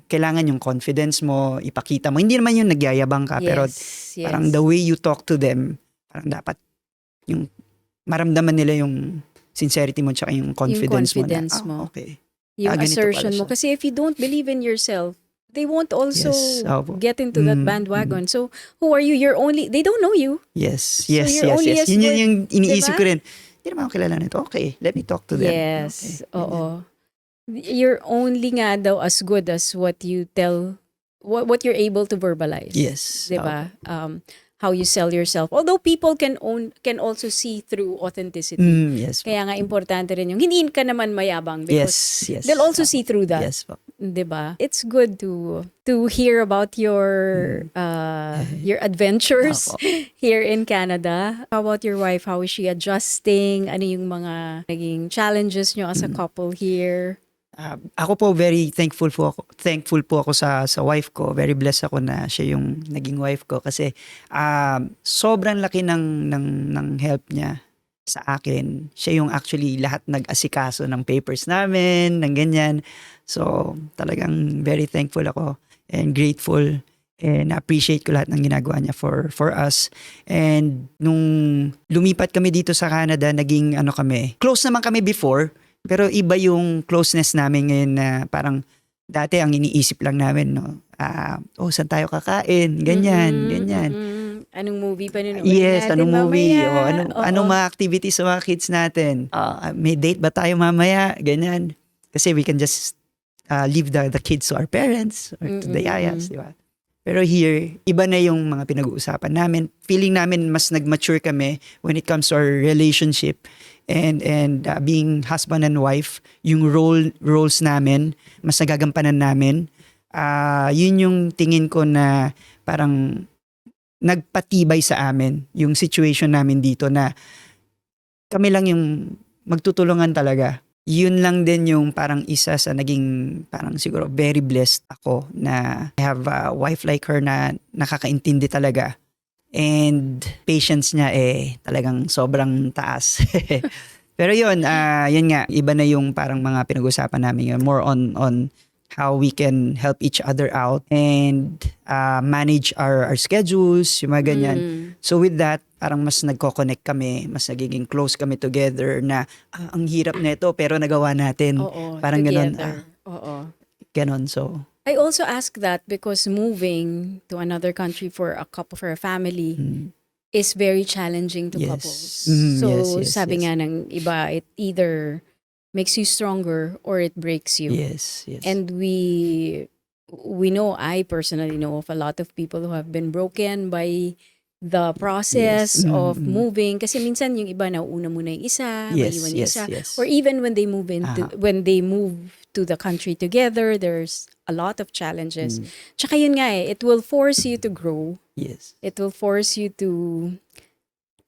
kailangan yung confidence mo, ipakita mo. Hindi naman yung nagyayabang ka, pero parang the way you talk to them, parang dapat yung maramdaman nila yung sincerity mo tsaka yung confidence mo. Okay. Yung assertion mo. Kasi if you don't believe in yourself, they won't also get into that bandwagon. So, who are you? They don't know you. Yes. Yun yung iniisip ko rin. Hindi naman ako kilala nito. Okay, let me talk to them. Yes. Oo. You're only nga daw as good as what you tell, what you're able to verbalize. Yes. Diba? How you sell yourself. Although people can also see through authenticity. Yes. Kaya nga importante rin yung hindi ka naman mayabang because yes. they'll also see through that. Yes po. 'Di ba? It's good to hear about your adventures here in Canada. How about your wife? How is she adjusting? Ano yung mga naging challenges nyo as a couple here? Ako po very thankful po ako sa wife ko. Very blessed ako na siya yung naging wife ko kasi sobrang laki ng help niya sa akin. Siya yung actually lahat nag-asikaso ng papers namin, ng ganyan. So talagang very thankful ako and grateful and appreciate ko lahat ng ginagawa niya for us. And nung lumipat kami dito sa Canada, naging kami. Close naman kami before. Pero iba yung closeness namin ngayon na parang dati ang iniisip lang namin, no? Saan tayo kakain? Ganyan. Anong movie pa nun? Yes, anong movie? Anong mga activities sa mga kids natin? May date ba tayo mamaya? Ganyan. Kasi we can just leave the kids to our parents or to the yayas, di ba? Pero here, iba na yung mga pinag-uusapan namin. Feeling namin mas nag-mature kami when it comes to our relationship and being husband and wife. Yung roles namin, mas nagagampanan namin. Yun yung tingin ko na parang nagpatibay sa amin yung situation namin dito na kami lang yung magtutulungan talaga. Yun lang din yung parang isa sa naging parang siguro very blessed ako na I have a wife like her na nakakaintindi talaga. And patience niya talagang sobrang taas. Pero yun nga, iba na yung parang mga pinag-usapan namin yun. More on how we can help each other out and manage our schedules, yung mga ganyan. So with that, parang mas nagko-connect kami, mas nagiging close kami together na ang hirap nito pero nagawa natin. Oo, Parang ganon. together. Oo. Ganon, so. I also ask that because moving to another country for a couple, for a family, is very challenging to Yes. couples. Mhm, So yes, sabi yes. nga ng iba, it either makes you stronger or it breaks you. Yes. And we know, I personally know of a lot of people who have been broken by the process Yes. of moving. Kasi minsan yung iba nauuna muna yung isa, maiwan yung isa. Yes. Or even when they move when they move to the country together, there's a lot of challenges. Tsaka yun nga it will force you to grow. Yes. It will force you to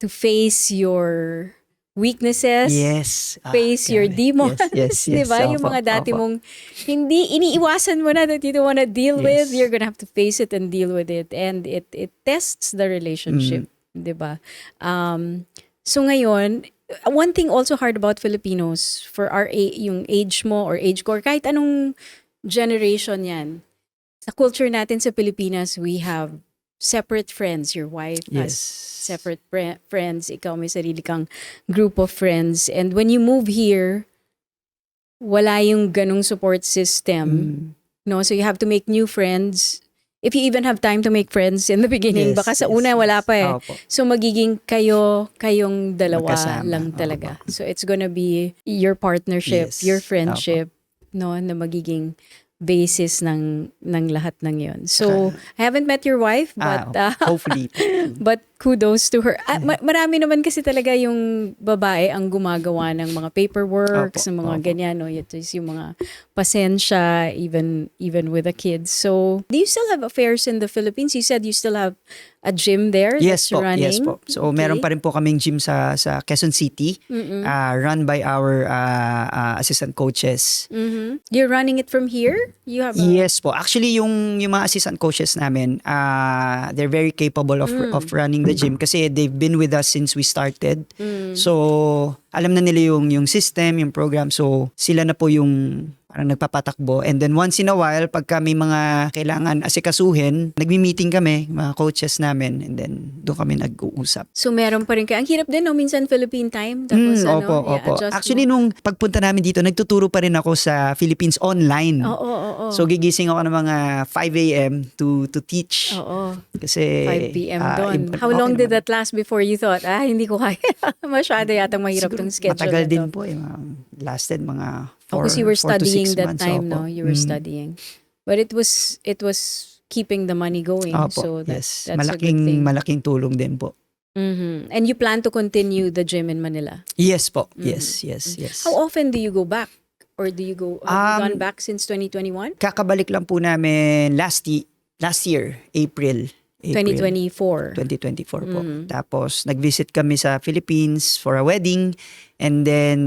face your weaknesses. Yes. Face your demons. Yes. Diba? Yung mga dati mong hindi iniiwasan mo na that you don't want to deal with, you're gonna have to face it and deal with it. And it tests the relationship. Diba? So ngayon, one thing also hard about Filipinos, for our yung age mo or age ko, or kahit anong generation yan, sa culture natin sa Pilipinas, we have separate friends. Your wife has separate friends. Ikaw may sarili kang group of friends. And when you move here, wala yung ganung support system. No, so you have to make new friends. If you even have time to make friends in the beginning, baka sa una wala pa Opo. So magiging kayong dalawa Magkasama. lang talaga. So it's gonna be your partnership, Yes. your friendship, no, na magiging basis ng lahat ng yon. So, I haven't met your wife, but hopefully. but kudos to her. Marami naman kasi talaga yung babae ang gumagawa ng mga paperwork, sa mga ganyan, no? Ito is yung mga pasensya, even with the kids. So, do you still have affairs in the Philippines? You said you still have a gym there Yes that's po. running. Yes po. So, meron pa rin po kaming gym sa Quezon City, run by our assistant coaches. You're running it from here? You have Yes po. Actually, yung mga assistant coaches namin, they're very capable of running the gym kasi they've been with us since we started. So, alam na nila yung system, yung program. So, sila na po yung parang nagpapatakbo. And then once in a while, pagka may mga kailangan asikasuhin, nagmi-meeting kami, mga coaches namin, and then doon kami nag-uusap. So meron pa rin kayo. Ang hirap din, no? Minsan Philippine time. Tapos Opo. adjust Actually, mo. nung pagpunta namin dito, nagtuturo pa rin ako sa Philippines online. Oo. So, gigising ako ng mga 5 a.m. to teach. Oo. Kasi 5 p.m. doon. How long did that last before you thought, hindi ko kaya. Masyado yatang mahirap tong schedule matagal na to. din po. Lasted mga 4 Because you were 4 to 6 studying that months. time, Opo. no? You were studying. But it was keeping the money going. Opo, So yes. that's a good thing. Malaking tulong din po. And you plan to continue the gym in Manila? Yes po. Yes. How often do you go back? Or do you have you gone back since 2021? Kakabalik lang po namin last year, April 2024. 2024 po. Tapos nag-visit kami sa Philippines for a wedding, and then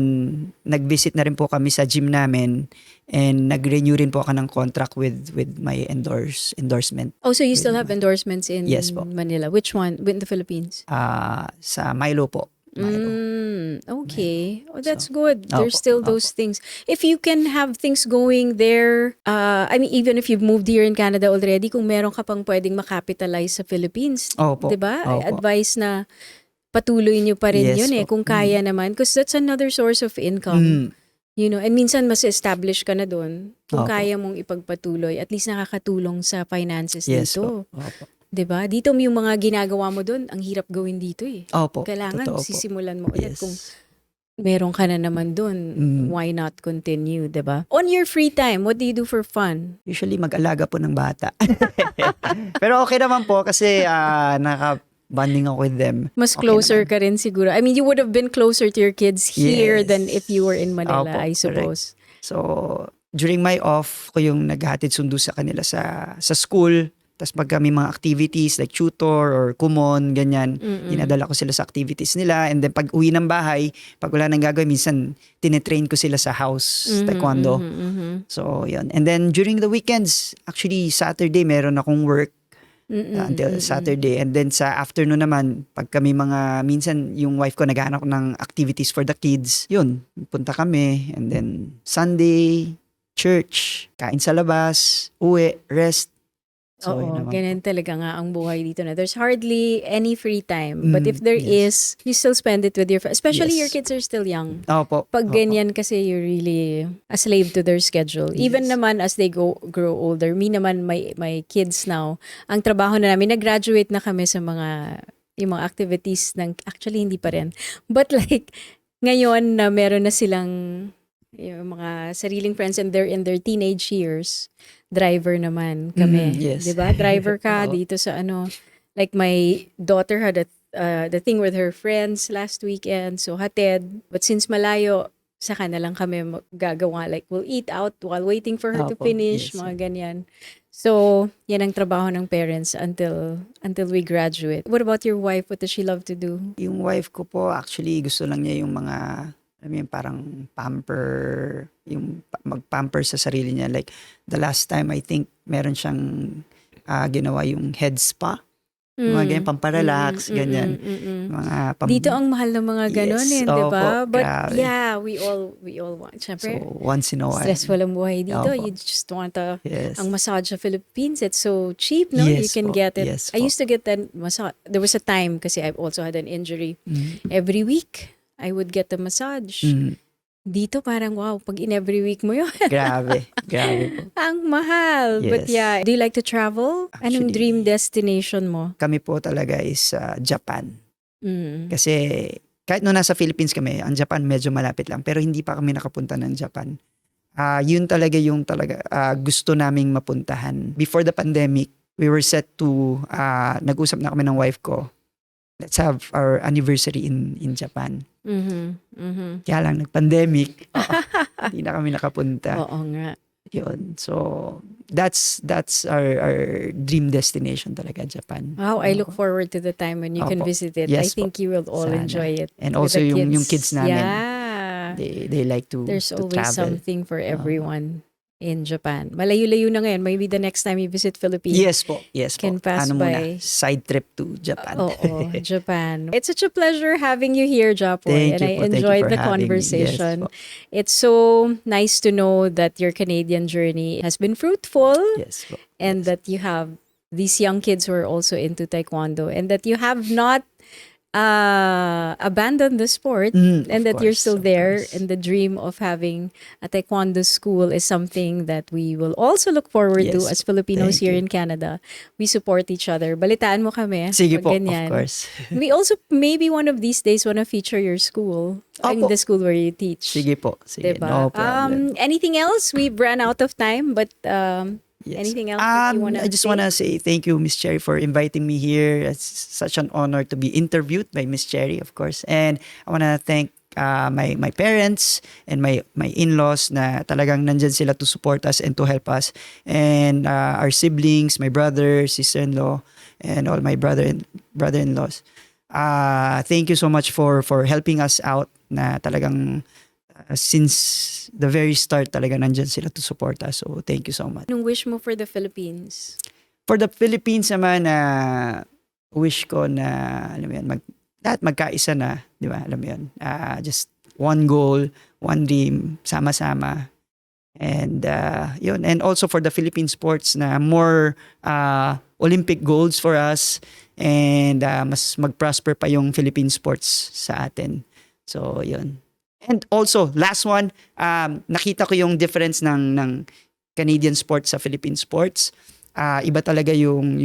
nag-visit na rin po kami sa gym namin, and nag-renew rin po ako ng contract with my endorsement Oh, so you still have endorsements in Yes po. Manila? Which one? In the Philippines? sa Milo po. Okay. Oh, that's good. Opo, There's still those things. If you can have things going there, I mean, even if you've moved here in Canada already, kung meron ka pang pwedeng makapitalize sa Philippines, Opo. diba? Opo. Advice na patuloy nyo pa rin Yes yun po. kung kaya naman. Because that's another source of income. You know, and minsan mas establish ka na doon kung Opo. kaya mong ipagpatuloy. At least nakakatulong sa finances Yes dito. po. Opo. 'Di ba? Dito yung mga ginagawa mo doon, ang hirap gawin dito eh. Opo. Kailangan Totoo po. sisimulan mo ulit Yes. kung meron ka na naman doon. Why not continue, 'di ba? On your free time, what do you do for fun? Usually mag-alaga po ng bata. Pero okay naman po kasi naka-bonding ako with them. Mas Okay closer naman. ka rin siguro. I mean, you would have been closer to your kids here Yes. than if you were in Manila, Opo, I suppose. So, during my off, ko yung naghahatid sundo sa kanila sa school. Tapos pag may mga activities like tutor or kumon, ganyan, dinadala ko sila sa activities nila. And then pag uwi ng bahay, pag wala nang gagawin, minsan tinetrain ko sila sa house taekwondo. So, yun. And then during the weekends, actually Saturday meron akong work until Saturday. And then sa afternoon naman, pag kami minsan yung wife ko naghahanap ng activities for the kids, yun, punta kami. And then Sunday, church, kain sa labas, uwi, rest. So, yun Oo, naman. ganyan talaga nga ang buhay dito na there's hardly any free time. But if there yes. is, you still spend it with your especially Yes. your kids are still young. Opo. Pag opo. ganyan kasi you're really a slave to their schedule. Even Yes. naman as they grow older. Me naman, my kids now, ang trabaho na namin, nag-graduate na kami sa yung mga activities ng, actually hindi pa rin. But like, ngayon na meron na silang yung mga sariling friends and they're in their teenage years, driver naman kami. yes. 'Di ba? Driver ka Oo. dito sa like my daughter had the thing with her friends last weekend, so hatid. But since malayo, saka na lang kami gagawa. Like, we'll eat out while waiting for her to Opo, finish, yes. mga ganyan. So, yan ang trabaho ng parents until we graduate. What about your wife? What does she love to do? Yung wife ko po, actually, gusto lang niya yung mga, alam mo yun, parang pamper, yung mag-pamper sa sarili niya. Like, the last time, I think, meron siyang ginawa yung head spa. Mga ganyan, pamparelax, ganyan. Mga Dito ang mahal ng mga ganon Yes, di ba? opo, But grabe. yeah, we all want. Siyempre, So, once in a while. stressful ang buhay dito. Opo. You just want Yes. ang massage sa Philippines, it's so cheap, no? You Yes can po, get it. yes I po. used to get that massage. There was a time kasi I've also had an injury. Every week, I would get the massage. Dito parang wow, pag in every week mo yun. Grabe. Grabe po. Ang mahal. But Yes. yeah, do you like to travel? Anong Actually, dream destination mo? Kami po talaga is Japan. Mm. Kasi kahit nung nasa Philippines kami, ang Japan medyo malapit lang. Pero hindi pa kami nakapunta ng Japan. Yun talaga yung gusto naming mapuntahan. Before the pandemic, we were set to, nag-usap na kami ng wife ko. Let's have our anniversary in Japan. Kaya lang, nag-pandemic. Hindi na kami nakapunta. Oo nga. Yun. So, that's our dream destination talaga, Japan. Wow, I look forward to the time when you can Opo. visit it. I Yes think you will all Sana. enjoy it. And with also the yung kids namin. Yeah. They like to There's to always travel. something for everyone in Japan. Malayo-layo na ngayon. Maybe the next time you visit Philippines. Yes po. Yes po. Can pass by. Muna? Side trip to Japan. Oo, Japan. It's such a pleasure having you here, Japoy. And Thank you I po. Thank you enjoyed for the having me. conversation. Yes po. It's so nice to know that your Canadian journey has been fruitful Yes po. and that you have these young kids who are also into Taekwondo and that you have not abandoned the sport and Of that you're course, still of there course. and the dream of having a Taekwondo school is something that we will also look forward to Yes, as Filipinos thank here in you. Canada. We support each other. Balitaan mo kami. Sige pag po, ganyan. of course. We also maybe one of these days want to feature your school. I mean, Opo. the school where you teach. Sige po. Sige. Diba? No problem. Anything else? We've run out of time, but Yes. anything else that you want to I just want to say thank you, Miss Cherry, for inviting me here. It's such an honor to be interviewed by Miss Cherry, of course. And I want to thank my parents and my in-laws na talagang nandyan sila to support us and to help us. And our siblings, my brother, sister-in-law, and all my brother-in-laws. Thank you so much for helping us out na talagang since the very start talaga nandyan sila to support us. So thank you so much. anong wish mo for the Philippines? For the Philippines naman, wish ko na, alam mo yan, lahat magkaisa na, di ba? Alam mo yan. Just one goal, one dream, sama-sama. And yun. And also for the Philippine sports na more Olympic goals for us and mas mag-prosper pa yung Philippine sports sa atin. So, yun. And also, last one, nakita ko yung difference ng Canadian sports sa Philippine sports. Iba talaga yung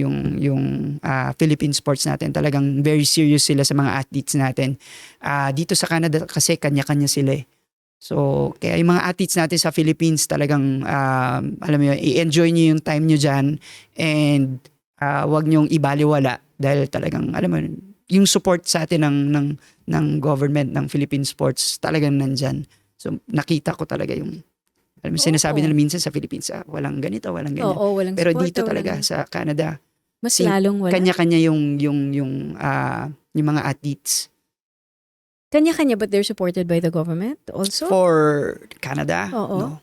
Philippine sports natin. Talagang very serious sila sa mga athletes natin. Dito sa Canada kasi kanya-kanya sila eh. So, kaya yung mga athletes natin sa Philippines talagang, alam mo yun, i-enjoy nyo yung time nyo dyan and wag nyong ibaliwala dahil talagang, alam mo yun, yung support sa atin ng government ng Philippine sports talagang nandyan. So, nakita ko talaga yung, alam mo, sinasabi nila minsan sa Philippines, walang ganito, walang ganyan. Oo, walang Pero support, dito talaga sa Canada, Mas lalong wala. Kanya-kanya yung mga athletes. Kanya-kanya, but they're supported by the government also? For Canada, Oo.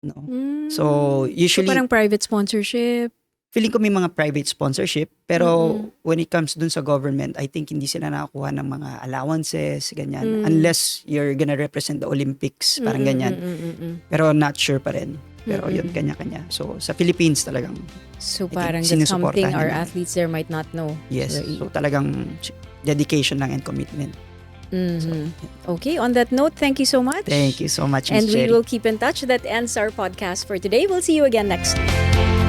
no. Mm. So usually, So parang private sponsorship. feeling ko may mga private sponsorship, pero when it comes dun sa government, I think hindi sila nakakuha ng mga allowances, ganyan. Unless you're gonna represent the Olympics, parang ganyan. Pero not sure pa rin. Pero yun, kanya-kanya. So sa Philippines talagang, So I think parang that's sinusuportahan something our nila. athletes there might not know. yes. Right. So talagang dedication lang and commitment. Okay, on that note, thank you so much. Thank you so much, And Miss we Cherry. will keep in touch. That ends our podcast for today. We'll see you again next week.